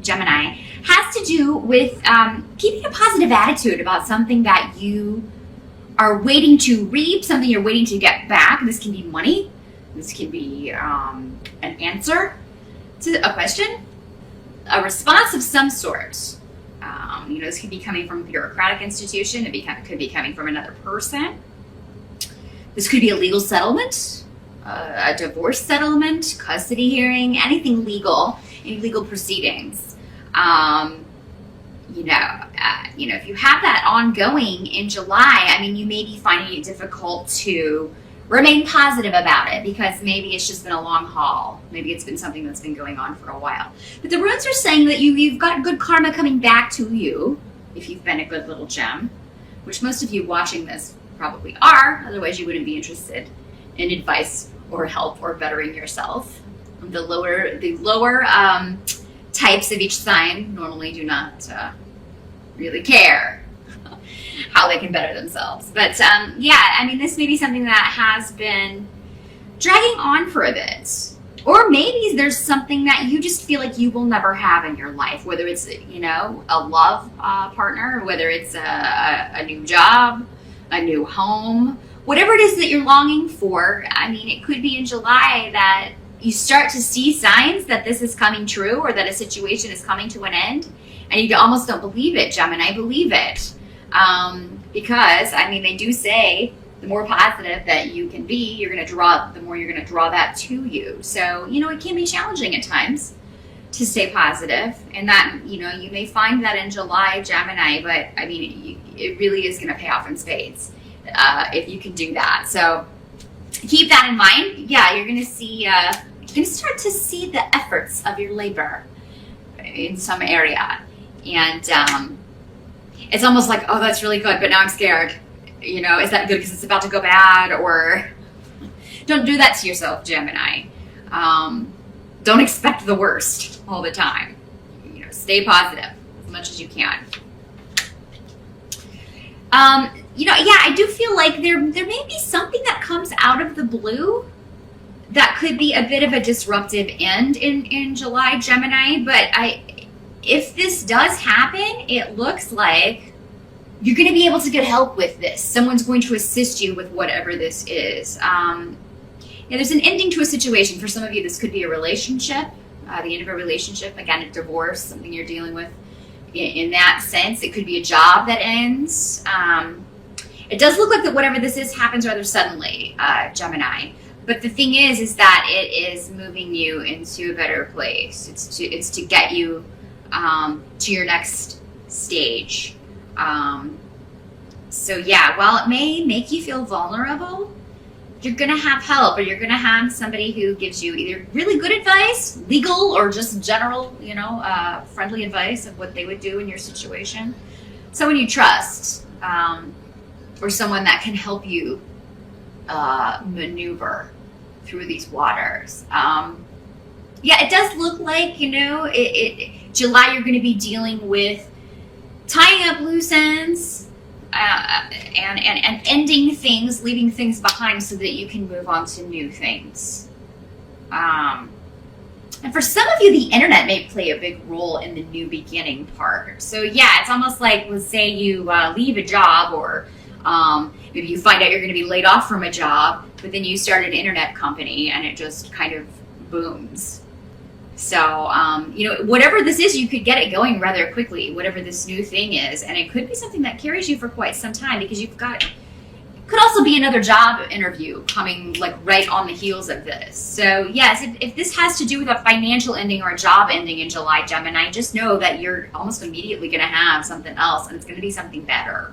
Gemini, has to do with keeping a positive attitude about something that you are waiting to reap, something you're waiting to get back. This can be money. This can be an answer to a question, a response of some sort. This could be coming from a bureaucratic institution. It could be coming from another person. This could be a legal settlement, a divorce settlement, custody hearing, anything legal, any legal proceedings. If you have that ongoing in July, you may be finding it difficult to remain positive about it because maybe it's just been a long haul. Maybe it's been something that's been going on for a while. But the runes are saying that you've got good karma coming back to you if you've been a good little gem, which most of you watching this probably are. Otherwise, you wouldn't be interested in advice or help or bettering yourself. The lower types of each sign normally do not really care how they can better themselves. But this may be something that has been dragging on for a bit. Or maybe there's something that you just feel like you will never have in your life, whether it's, a love partner, whether it's a new job, a new home, whatever it is that you're longing for. It could be in July that you start to see signs that this is coming true or that a situation is coming to an end, and you almost don't believe it, Gemini. Believe it. Because they do say the more positive that you can be, the more you're going to draw that to you. So, it can be challenging at times to stay positive, and that, you may find that in July, Gemini, but it really is going to pay off in spades if you can do that. So keep that in mind. Yeah, you're going to see, you're going to start to see the efforts of your labor in some area. And it's almost like, oh, that's really good, but now I'm scared. Is that good because it's about to go bad? Or don't do that to yourself, Gemini. Don't expect the worst all the time. Stay positive as much as you can. I do feel like there may be something that comes out of the blue that could be a bit of a disruptive end in July, Gemini. But if this does happen, it looks like you're going to be able to get help with this. Someone's going to assist you with whatever this is. There's an ending to a situation. For some of you, this could be a relationship, the end of a relationship, again, a divorce, something you're dealing with in that sense. It could be a job that ends. It does look like that whatever this is happens rather suddenly, Gemini. But the thing is that it is moving you into a better place. It's to get you to your next stage. While it may make you feel vulnerable, you're going to have help, or you're going to have somebody who gives you either really good advice, legal, or just general, friendly advice of what they would do in your situation. Someone you trust, or someone that can help you maneuver through these waters. It does look like, July you're going to be dealing with tying up loose ends, and ending things, leaving things behind so that you can move on to new things. And for some of you, the internet may play a big role in the new beginning part. So it's almost like, let's say you leave a job, or maybe you find out you're going to be laid off from a job, but then you start an internet company and it just kind of booms. So, whatever this is, you could get it going rather quickly, whatever this new thing is. And it could be something that carries you for quite some time, because it could also be another job interview coming like right on the heels of this. So yes, if this has to do with a financial ending or a job ending in July, Gemini, just know that you're almost immediately going to have something else, and it's going to be something better.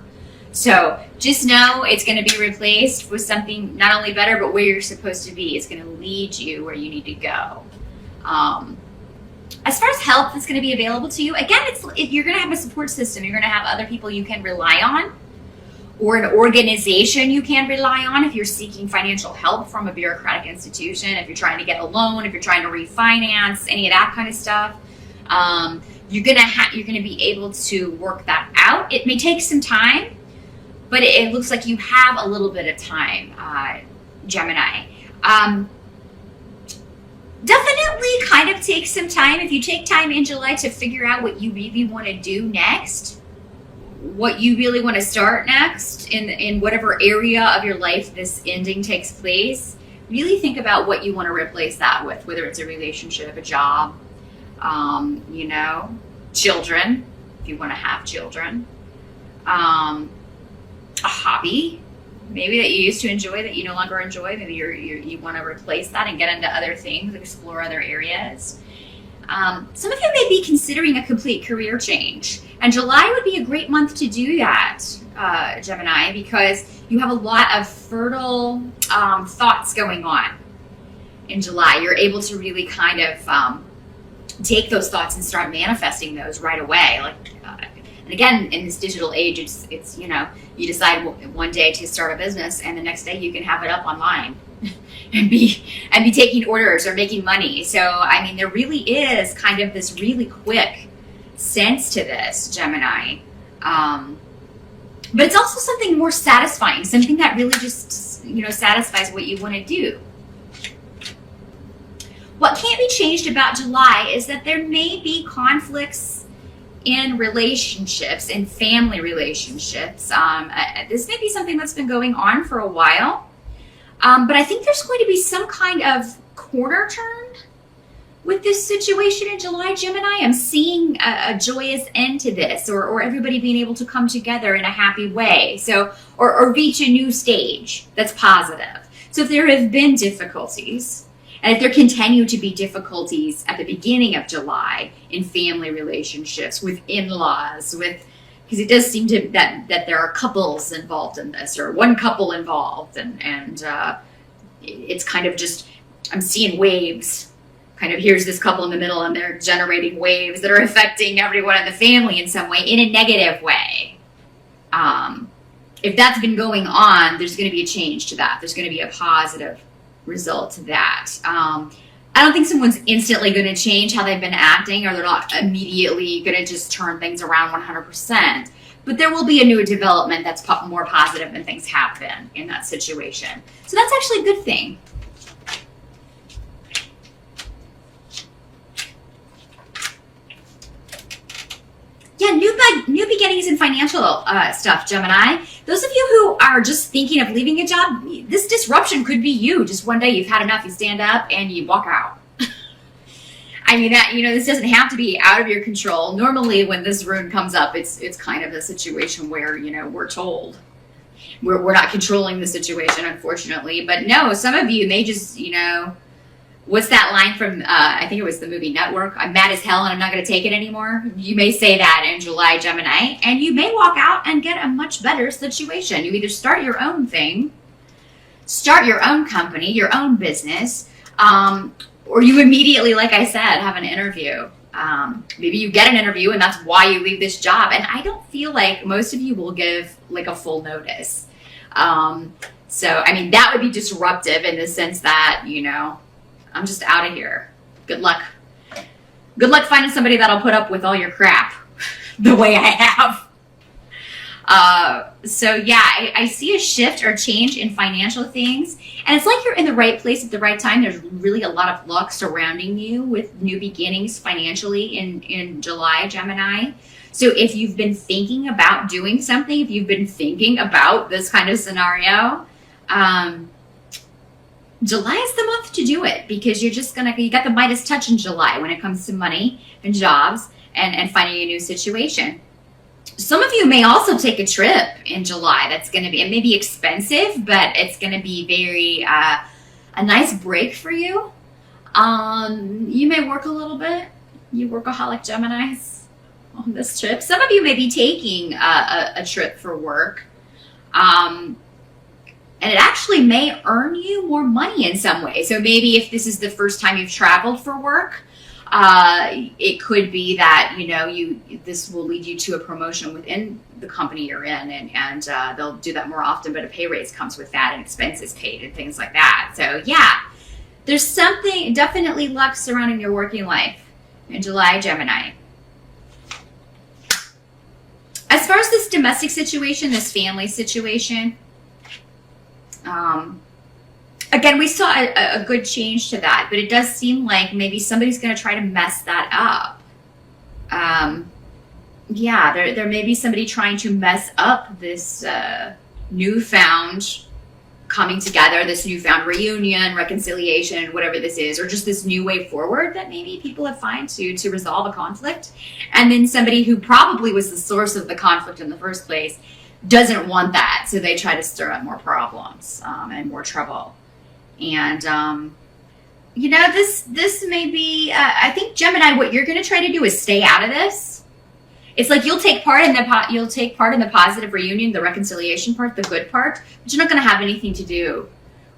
So just know it's going to be replaced with something not only better, but where you're supposed to be. It's going to lead you where you need to go. As far as help that's going to be available to you, again, you're going to have a support system. You're going to have other people you can rely on, or an organization you can rely on if you're seeking financial help from a bureaucratic institution, if you're trying to get a loan, if you're trying to refinance, any of that kind of stuff. You're going to be able to work that out. It may take some time, but it looks like you have a little bit of time, Gemini. Definitely kind of take some time. If you take time in July to figure out what you really want to do next, what you really want to start next in whatever area of your life this ending takes place, really think about what you want to replace that with, whether it's a relationship, a job, you know, children, if you want to have children, a hobby, maybe that you used to enjoy that you no longer enjoy. Maybe you want to replace that and get into other things, explore other areas. Some of you may be considering a complete career change, and July would be a great month to do that, Gemini, because you have a lot of fertile thoughts going on in July. You're able to really kind of take those thoughts and start manifesting those right away. And again, in this digital age, it's you know, you decide one day to start a business, and the next day you can have it up online and be taking orders or making money. So I mean, there really is kind of this really quick sense to this, Gemini. But it's also something more satisfying, something that really just, you know, satisfies what you want to do. What can't be changed about July is that there may be conflicts in relationships, in family relationships. This may be something that's been going on for a while, but I think there's going to be some kind of corner turn with this situation in July, Gemini. I'm seeing a joyous end to this, or everybody being able to come together in a happy way. So, or reach a new stage that's positive. So if there have been difficulties, and if there continue to be difficulties at the beginning of July in family relationships, with in-laws, because it does seem to that there are couples involved in this, or one couple involved, and it's kind of just, I'm seeing waves. Kind of, here's this couple in the middle, and they're generating waves that are affecting everyone in the family in some way, in a negative way. If that's been going on, there's going to be a change to that. There's going to be a positive result to that. I don't think someone's instantly going to change how they've been acting, or they're not immediately going to just turn things around 100%. But there will be a new development that's more positive than things have been in that situation. So that's actually a good thing. Yeah, new beginnings in financial stuff, Gemini. Those of you who are just thinking of leaving a job, this disruption could be you. Just one day you've had enough, you stand up and you walk out. I mean, that, you know, this doesn't have to be out of your control. Normally when this rune comes up, it's kind of a situation where, you know, we're told. We're not controlling the situation, unfortunately. But no, some of you may just, you know, what's that line from, I think it was the movie Network? I'm mad as hell and I'm not going to take it anymore. You may say that in July, Gemini, and you may walk out and get a much better situation. You either start your own thing, start your own company, your own business, or you immediately, like I said, have an interview. Maybe you get an interview and that's why you leave this job. And I don't feel like most of you will give like a full notice. So, I mean, that would be disruptive in the sense that, you know, I'm just out of here. Good luck. Good luck finding somebody that'll put up with all your crap the way I have. So yeah, I see a shift or change in financial things. And it's like you're in the right place at the right time. There's really a lot of luck surrounding you with new beginnings financially in July, Gemini. So if you've been thinking about doing something, if you've been thinking about this kind of scenario, July is the month to do it, because you got the Midas touch in July when it comes to money and jobs and finding a new situation. Some of you may also take a trip in July that's going to be, it may be expensive, but it's going to be very, a nice break for you. You may work a little bit, you workaholic Geminis, on this trip. Some of you may be taking a trip for work. And it actually may earn you more money in some way. So maybe if this is the first time you've traveled for work, it could be that, you know, this will lead you to a promotion within the company you're in, and they'll do that more often, but a pay raise comes with that and expenses paid and things like that. So yeah, there's something, definitely luck surrounding your working life in July, Gemini. As far as this domestic situation, this family situation, Again, we saw a good change to that, but it does seem like maybe somebody's going to try to mess that up. Yeah, there may be somebody trying to mess up this newfound coming together, this newfound reunion, reconciliation, whatever this is, or just this new way forward that maybe people have found to resolve a conflict. And then somebody who probably was the source of the conflict in the first place doesn't want that, so they try to stir up more problems and more trouble. And you know, this may be I think, Gemini, what you're going to try to do is stay out of this. It's like you'll take part in the positive reunion, the reconciliation part, the good part, but you're not going to have anything to do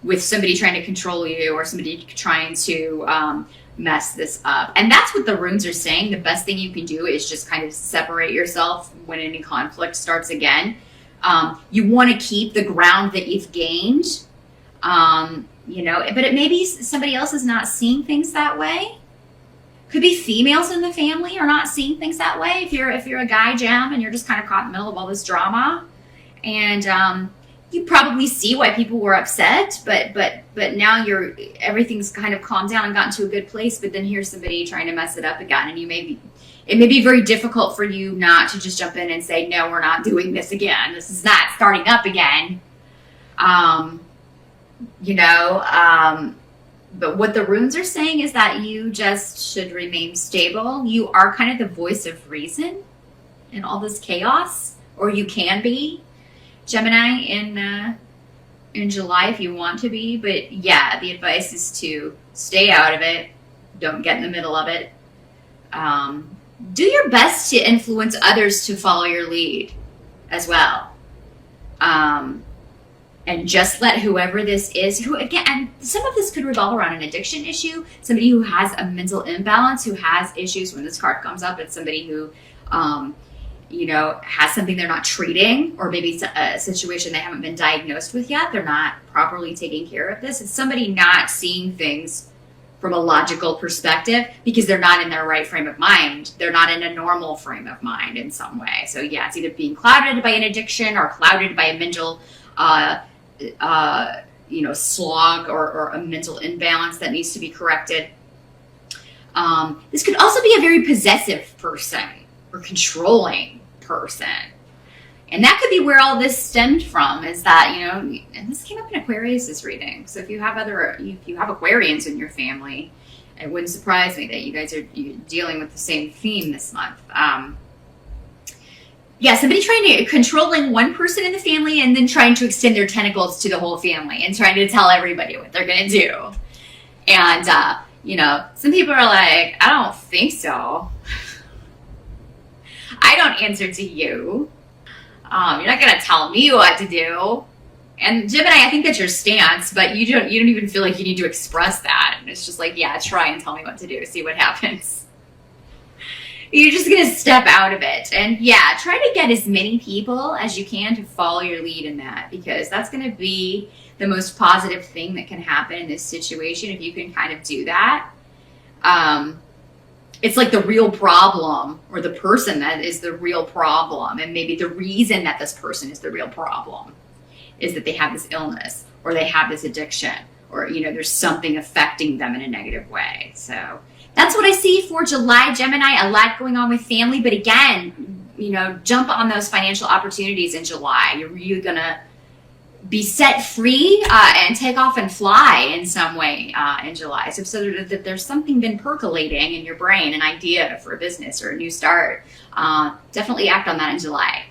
with somebody trying to control you or somebody trying to mess this up. And that's what the runes are saying. The best thing you can do is just kind of separate yourself when any conflict starts again. You want to keep the ground that you've gained, you know, but it maybe somebody else is not seeing things that way. Could be females in the family are not seeing things that way. If you're a guy, Gem, and you're just kind of caught in the middle of all this drama, and you probably see why people were upset, but now everything's kind of calmed down and gotten to a good place. But then here's somebody trying to mess it up again, and it may be very difficult for you not to just jump in and say, no, we're not doing this again. This is not starting up again. You know. But what the runes are saying is that you just should remain stable. You are kind of the voice of reason in all this chaos, or you can be, Gemini, in July if you want to be. But yeah, the advice is to stay out of it. Don't get in the middle of it. Do your best to influence others to follow your lead as well. And just let whoever this is, who again, and some of this could revolve around an addiction issue, somebody who has a mental imbalance, who has issues. When this card comes up, it's somebody who, you know, has something they're not treating, or maybe it's a situation they haven't been diagnosed with yet. They're not properly taking care of this. It's somebody not seeing things from a logical perspective because they're not in their right frame of mind. They're not in a normal frame of mind in some way. So yeah, it's either being clouded by an addiction or clouded by a mental you know, slog or a mental imbalance that needs to be corrected. This could also be a very possessive person or controlling person. And that could be where all this stemmed from, is that, you know, and this came up in Aquarius' reading. So if you have Aquarians in your family, it wouldn't surprise me that you guys are dealing with the same theme this month. Yeah, somebody controlling one person in the family and then trying to extend their tentacles to the whole family and trying to tell everybody what they're going to do. And, you know, some people are like, I don't think so. I don't answer to you. You're not going to tell me what to do. And Gemini, I think that's your stance, but you don't even feel like you need to express that. It's just like, yeah, try and tell me what to do. See what happens. You're just going to step out of it. And yeah, try to get as many people as you can to follow your lead in that, because that's going to be the most positive thing that can happen in this situation if you can kind of do that. It's like the real problem, or the person that is the real problem, and maybe the reason that this person is the real problem is that they have this illness, or they have this addiction, or, you know, there's something affecting them in a negative way. So that's what I see for July, Gemini. A lot going on with family, but again, you know, jump on those financial opportunities in July. You're gonna be set free and take off and fly in some way in July. So that there's something been percolating in your brain, an idea for a business or a new start. Definitely act on that in July.